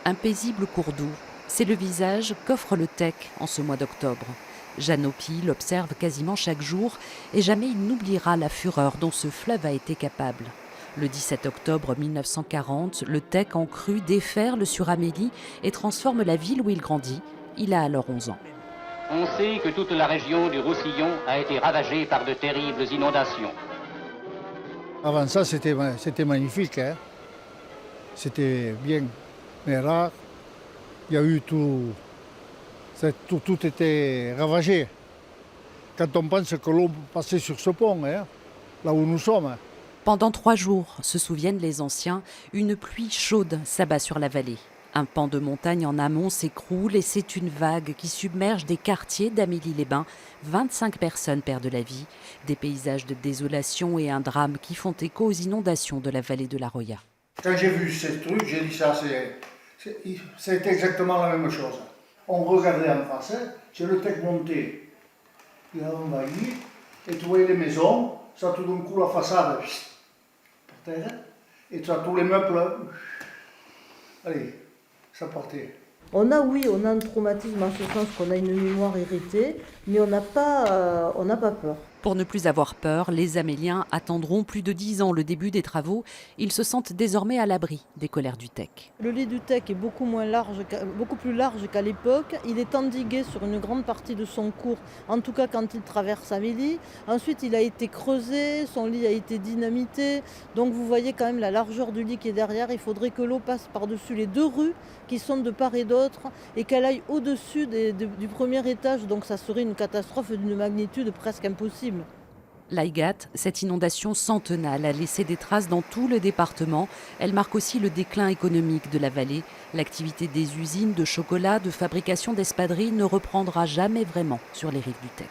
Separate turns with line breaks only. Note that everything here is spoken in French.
Un paisible cours d'eau, c'est le visage qu'offre le Tech en ce mois d'octobre. Jeanne Opie l'observe quasiment chaque jour et jamais il n'oubliera la fureur dont ce fleuve a été capable. Le 17 octobre 1940, le Tech en crue déferle sur Amélie et transforme la ville où il grandit. Il a alors 11 ans.
On sait que toute la région du Roussillon a été ravagée par de terribles inondations.
Avant ça, c'était magnifique, hein. C'était bien, mais rare. Il y a eu tout était ravagé. Quand on pense que l'eau passait sur ce pont, hein, là où nous sommes.
Pendant 3 jours, se souviennent les anciens, une pluie chaude s'abat sur la vallée. Un pan de montagne en amont s'écroule et c'est une vague qui submerge des quartiers d'Amélie-les-Bains. 25 personnes perdent la vie, des paysages de désolation et un drame qui font écho aux inondations de la vallée de la Roya.
Quand j'ai vu ce truc, j'ai dit ça, c'est exactement la même chose. On regardait en face, hein, c'est le Tech monté. Il a envahi, et tu voyais les maisons, ça tout d'un coup la façade, par terre, et tu as tous les meubles, allez, ça partait.
On a un traumatisme en ce sens qu'on a une mémoire héritée, mais on n'a pas peur.
Pour ne plus avoir peur, les Améliens attendront plus de 10 ans le début des travaux. Ils se sentent désormais à l'abri des colères du Tech.
Le lit du Tech est beaucoup plus large qu'à l'époque. Il est endigué sur une grande partie de son cours, en tout cas quand il traverse Amélie. Ensuite, il a été creusé, son lit a été dynamité. Donc vous voyez quand même la largeur du lit qui est derrière. Il faudrait que l'eau passe par-dessus les 2 rues qui sont de part et d'autre et qu'elle aille au-dessus du premier étage. Donc ça serait une catastrophe d'une magnitude presque impossible.
L'Aïgat, cette inondation centenale, a laissé des traces dans tout le département. Elle marque aussi le déclin économique de la vallée. L'activité des usines de chocolat, de fabrication d'espadrilles ne reprendra jamais vraiment sur les rives du Tech.